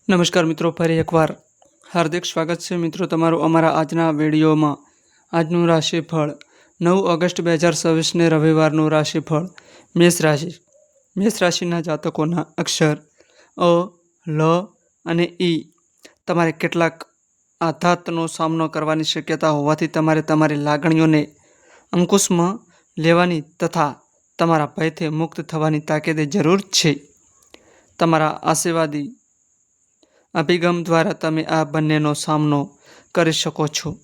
નમસ્કાર મિત્રો, ફરી એકવાર હાર્દિક સ્વાગત છે મિત્રો તમારું અમારા આજના વિડીયોમાં. આજનું રાશિફળ 9 ઓગસ્ટ 2024ને રવિવારનું રાશિફળ. મેષ રાશિ. મેષ રાશિના જાતકોના અક્ષર અ, લ અને ઈ. તમારે કેટલાક આઘાતનો સામનો કરવાની શક્યતા હોવાથી તમારે તમારી લાગણીઓને અંકુશમાં લેવાની તથા તમારા ભયથી મુક્ત થવાની તાકીદે જરૂર છે. તમારા આશાવાદી અભિગમ દ્વારા તમે આ બંનેનો સામનો કરી શકો છો.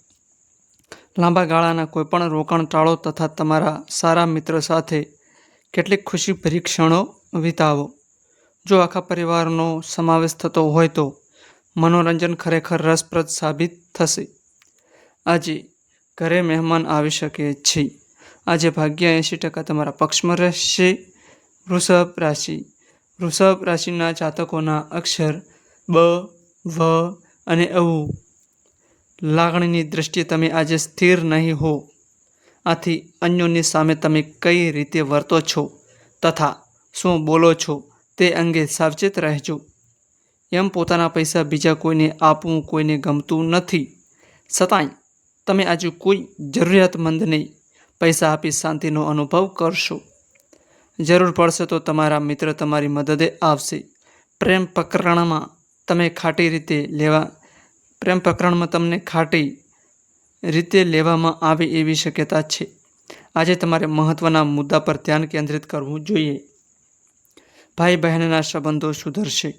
લાંબા ગાળાના કોઈપણ રોકાણ ટાળો તથા તમારા સારા મિત્ર સાથે કેટલીક ખુશીભરી ક્ષણો વિતાવો. જો આખા પરિવારનો સમાવેશ થતો હોય તો મનોરંજન ખરેખર રસપ્રદ સાબિત થશે. આજે ઘરે મહેમાન આવી શકે છે. આજે ભાગ્ય 80% તમારા પક્ષમાં રહેશે. વૃષભ રાશિ. વૃષભ રાશિના જાતકોના અક્ષર બ, વ અને અ. લાગણીની દ્રષ્ટિએ તમે આજે સ્થિર નહીં હો. આથી અન્યોની સામે તમે કઈ રીતે વર્તો છો તથા શું બોલો છો તે અંગે સાવચેત રહેજો. એમ પોતાના પૈસા બીજા કોઈને આપવું કોઈને ગમતું નથી. છતાંય તમે આજે કોઈ જરૂરિયાતમંદને પૈસા આપી શાંતિનો અનુભવ કરશો. જરૂર પડશે તો તમારા મિત્ર તમારી મદદે આવશે. પ્રેમ પ્રકરણમાં તમને ખાટી રીતે લેવામાં આવે એવી શક્યતા છે. આજે તમારે મહત્વના મુદ્દા પર ધ્યાન કેન્દ્રિત કરવું જોઈએ. ભાઈ બહેનના સંબંધો સુધરશે.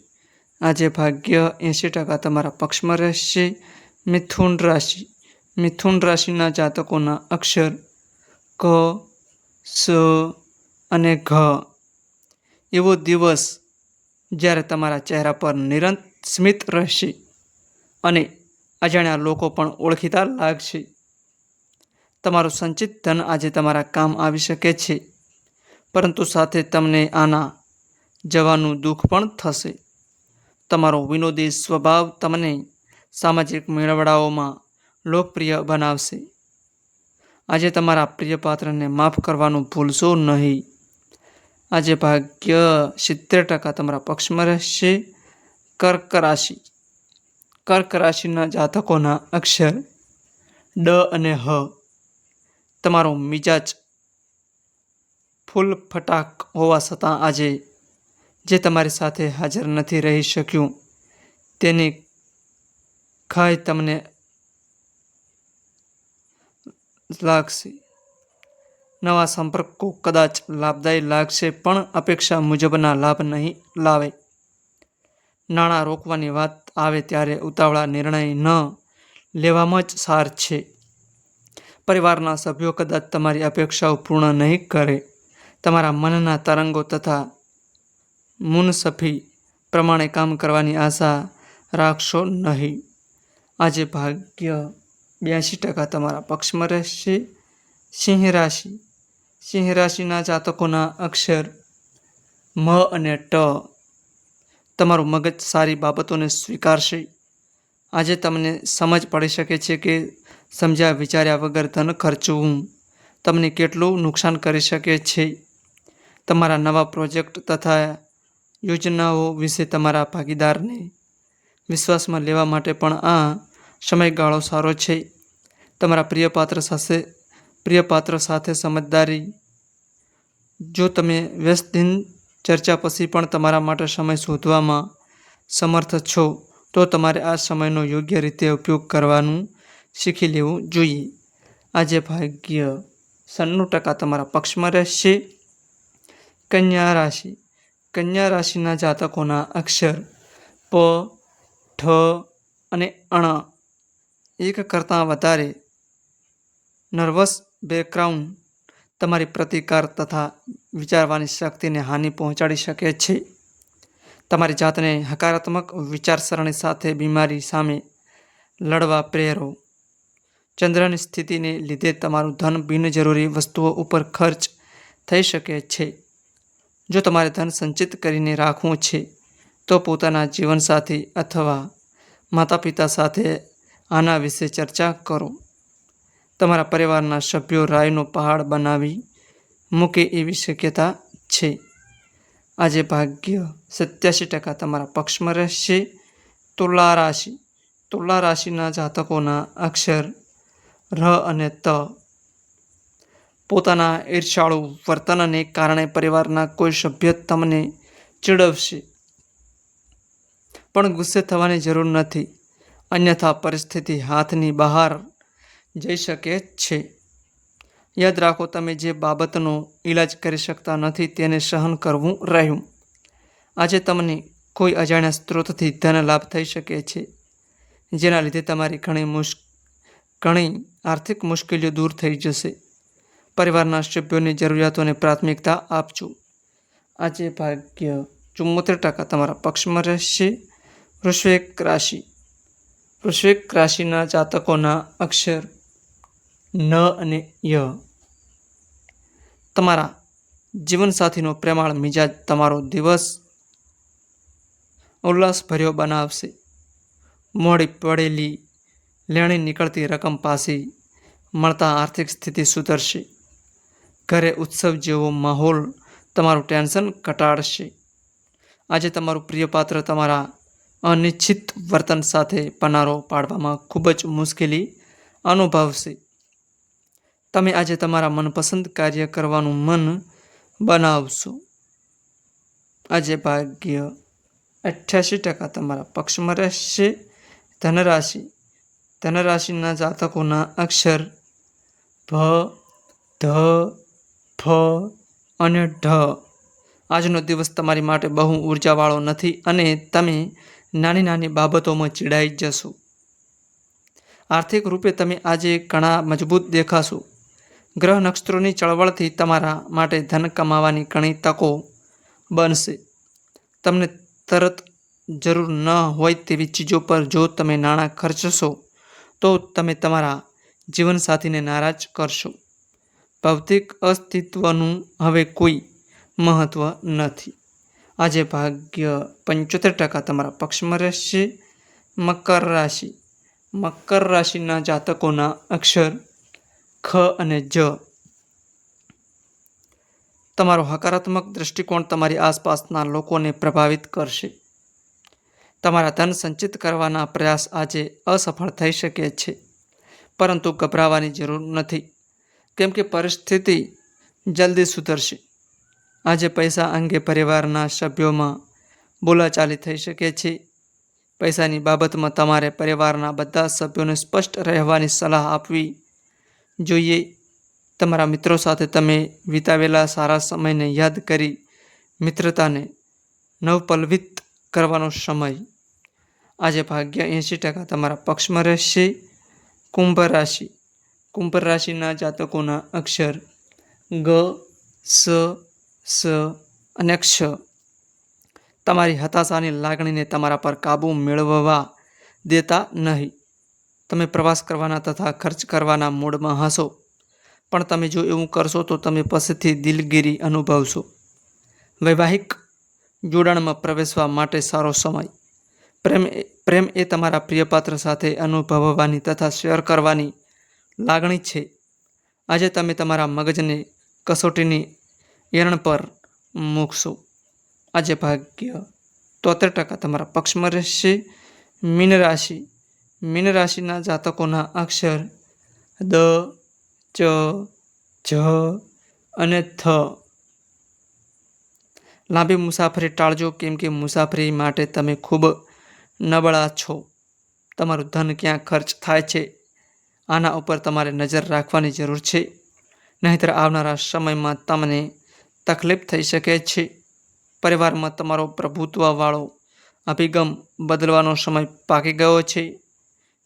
આજે ભાગ્ય 80% તમારા પક્ષમાં રહેશે. મિથુન રાશિ. મિથુન રાશિના જાતકોના અક્ષર ક, સ અને ઘ. એવો દિવસ જ્યારે તમારા ચહેરા પર નિરંતર સ્મિત રહેશે અને અજાણ્યા લોકો પણ ઓળખીતા લાગશે. તમારું સંચિત ધન આજે તમારા કામ આવી શકે છે, પરંતુ સાથે તમને આના જવાનું દુઃખ પણ થશે. તમારો વિનોદી સ્વભાવ તમને સામાજિક મેળાવડાઓમાં લોકપ્રિય બનાવશે. આજે તમારા પ્રિયપાત્રને માફ કરવાનું ભૂલશો નહીં. આજે ભાગ્ય 70% તમારા પક્ષમાં રહેશે. કર્ક રાશિ. કર્ક રાશિના જાતકોના અક્ષર ડ અને હ. તમારો મિજાજ ફૂલ ફટાક હોવા છતાં આજે જે તમારી સાથે હાજર નથી રહી શક્યું તેની ખાઈ તમને લાગશે. નવા સંપર્કો કદાચ લાભદાયી લાગશે પણ અપેક્ષા મુજબના લાભ નહીં લાવે. નાણાં રોકવાની વાત આવે ત્યારે ઉતાવળા નિર્ણય ન લેવામાં જ સાર છે. પરિવારના સભ્યો કદાચ તમારી અપેક્ષાઓ પૂર્ણ નહીં કરે. તમારા મનના તરંગો તથા મુનસફી પ્રમાણે કામ કરવાની આશા રાખશો નહીં. આજે ભાગ્ય 82% તમારા પક્ષમાં રહેશે. સિંહ રાશિ. સિંહ રાશિના જાતકોના અક્ષર મ અને ટ. તમારું મગજ સારી બાબતોને સ્વીકારશે. આજે તમને સમજ પડી શકે છે કે સમજ્યા વિચાર્યા વગર ધન ખર્ચવું તમને કેટલું નુકસાન કરી શકે છે. તમારા નવા પ્રોજેક્ટ તથા યોજનાઓ વિશે તમારા ભાગીદારને વિશ્વાસમાં લેવા માટે પણ આ સમયગાળો સારો છે. તમારા પ્રિયપાત્ર સાથે સમજદારી. જો તમે વ્યસ્ત દિનચર્યા પછી પણ તમારા માટે સમય શોધવામાં સમર્થ છો તો તમારે આ સમયનો યોગ્ય રીતે ઉપયોગ કરવાનું શીખી લેવું જોઈએ. આજે ભાગ્ય 96% તમારા પક્ષમાં રહેશે. કન્યા રાશિ. કન્યા રાશિના જાતકોના અક્ષર પ, ઠ અને અણ. એક કરતાં વધારે નર્વસ બેકગ્રાઉન્ડ તમારી પ્રતિકાર તથા વિચારવાની શક્તિને હાનિ પહોંચાડી શકે છે. તમારી જાતને હકારાત્મક વિચારસરણી સાથે બીમારી સામે લડવા પ્રેરો. ચંદ્રની સ્થિતિને લીધે તમારું ધન બિનજરૂરી વસ્તુઓ ઉપર ખર્ચ થઈ શકે છે. જો તમારે ધન સંચિત કરીને રાખવું છે તો પોતાના જીવનસાથી અથવા માતા પિતા સાથે આના વિશે ચર્ચા કરો. તમારા પરિવારના સભ્યો રાયનો પહાડ બનાવી મૂકે એવી શક્યતા છે. આજે ભાગ્ય 87% તમારા પક્ષમાં રહેશે. તુલા રાશિ. તુલા રાશિના જાતકોના અક્ષર ર અને ત. પોતાના ઈર્ષાળુ વર્તનને કારણે પરિવારના કોઈ સભ્ય તમને ચીડવશે, પણ ગુસ્સે થવાની જરૂર નથી, અન્યથા પરિસ્થિતિ હાથની બહાર જઈ શકે છે. યાદ રાખો, તમે જે બાબતનો ઈલાજ કરી શકતા નથી તેને સહન કરવું રહ્યું. આજે તમને કોઈ અજાણ્યા સ્ત્રોતથી ધન લાભ થઈ શકે છે, જેના લીધે તમારી ઘણી આર્થિક મુશ્કેલીઓ દૂર થઈ જશે. પરિવારના સભ્યોની જરૂરિયાતોને પ્રાથમિકતા આપજો. આજે ભાગ્ય 74% તમારા પક્ષમાં રહેશે. વૃશ્ચિક રાશિ. વૃશ્ચિક રાશિના જાતકોના અક્ષર ન અને ય. તમારા જીવનસાથીનો પ્રેમાળ મિજાજ તમારો દિવસ ઉલ્લાસભર્યો બનાવશે. મોડી પડેલી લેણી નીકળતી રકમ પાછી મળતા આર્થિક સ્થિતિ સુધરશે. ઘરે ઉત્સવ જેવો માહોલ તમારું ટેન્શન ઘટાડશે. આજે તમારું પ્રિય પાત્ર તમારા અનિચ્છિત વર્તન સાથે પનારો પાડવામાં ખૂબ જ મુશ્કેલી અનુભવશે. તમે આજે તમારા મનપસંદ કાર્ય કરવાનું મન બનાવશો. આજે ભાગ્ય 88% તમારા પક્ષમાં રહેશે. ધનરાશિ. ધનરાશિના જાતકોના અક્ષર ભ, ધ, ફ અને ઢ. આજનો દિવસ તમારી માટે બહુ ઉર્જાવાળો નથી અને તમે નાની નાની બાબતોમાં ચીડાઈ જશો. આર્થિક રૂપે તમે આજે ઘણા મજબૂત દેખાશો. ગ્રહ નક્ષત્રોની ચળવળથી તમારા માટે ધન કમાવાની ઘણી તકો બનશે. તમને તરત જરૂર ન હોય તેવી ચીજો પર જો તમે નાણાં ખર્ચશો તો તમે તમારા જીવનસાથીને નારાજ કરશો. ભૌતિક અસ્તિત્વનું હવે કોઈ મહત્વ નથી. આજે ભાગ્ય 75% તમારા પક્ષમાં રહેશે. મકર રાશિ. મકર રાશિના જાતકોના અક્ષર ખ અને જ. તમારો હકારાત્મક દૃષ્ટિકોણ તમારી આસપાસના લોકોને પ્રભાવિત કરશે. તમારા ધન સંચિત કરવાના પ્રયાસ આજે અસફળ થઈ શકે છે, પરંતુ ગભરાવાની જરૂર નથી, કેમ કે પરિસ્થિતિ જલ્દી સુધરશે. આજે પૈસા અંગે પરિવારના સભ્યોમાં બોલાચાલી થઈ શકે છે. પૈસાની બાબતમાં તમારે પરિવારના બધા સભ્યોને સ્પષ્ટ રહેવાની સલાહ આપવી જોઈએ. તમારા મિત્રો સાથે તમે વિતાવેલા સારા સમયને યાદ કરી મિત્રતાને નવપલ્લવિત કરવાનો સમય. આજે ભાગ્ય 80% તમારા પક્ષમાં રહેશે. કુંભ રાશિ. કુંભ રાશિના જાતકોના અક્ષર ગ, સ, સ અને ક્ષ. તમારી હતાશાની લાગણીને તમારા પર કાબૂ મેળવવા દેતા નહીં. તમે પ્રવાસ કરવાના તથા ખર્ચ કરવાના મૂડમાં હશો, પણ તમે જો એવું કરશો તો તમે પછીથી દિલગીરી અનુભવશો. વૈવાહિક જોડાણમાં પ્રવેશવા માટે સારો સમય. પ્રેમ એ તમારા પ્રિયપાત્ર સાથે અનુભવવાની તથા શેર કરવાની લાગણી છે. આજે તમે તમારા મગજને કસોટીની એરણ પર મૂકશો. આજે ભાગ્ય 73% તમારા પક્ષમાં રહેશે. મીન રાશિ. મીન રાશિના જાતકોના અક્ષર દ, ચ, જ અને થ. લાંબી મુસાફરી ટાળજો, કેમ કે મુસાફરી માટે તમે ખૂબ નબળા છો. તમારું ધન ક્યાં ખર્ચ થાય છે આના ઉપર તમારે નજર રાખવાની જરૂર છે, નહીંતર આવનારા સમયમાં તમને તકલીફ થઈ શકે છે. પરિવારમાં તમારો પ્રભુત્વવાળો અભિગમ બદલવાનો સમય પાકી ગયો છે.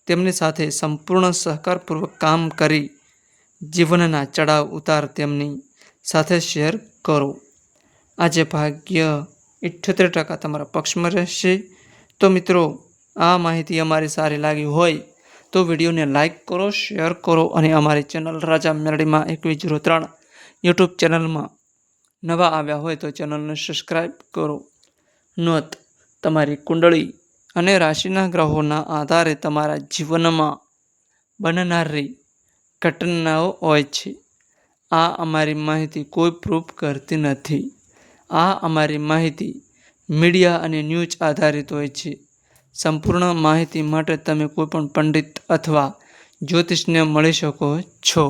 તેમની સાથે સંપૂર્ણ સહકારપૂર્વક કામ કરી જીવનના ચડાવ ઉતાર તેમની સાથે શેર કરો. આજે ભાગ્ય 78% તમારા પક્ષમાં રહેશે. તો મિત્રો, આ માહિતી અમારી સારી લાગી હોય તો વિડીયોને લાઇક કરો, શેર કરો અને અમારી ચેનલ રાજા મેલડીમાં 2103 યુટ્યુબ ચેનલમાં નવા આવ્યા હોય તો ચેનલને સબસ્ક્રાઈબ કરો. નોંધ: તમારી કુંડળી અને રાશિના ગ્રહોના આધારે તમારા જીવનમાં બનનારી ઘટનાઓ હોય છે. આ અમારી માહિતી કોઈ પ્રૂફ કરતી નથી. આ અમારી માહિતી મીડિયા અને ન્યૂઝ આધારિત હોય છે. સંપૂર્ણ માહિતી માટે તમે કોઈપણ પંડિત અથવા જ્યોતિષને મળી શકો છો.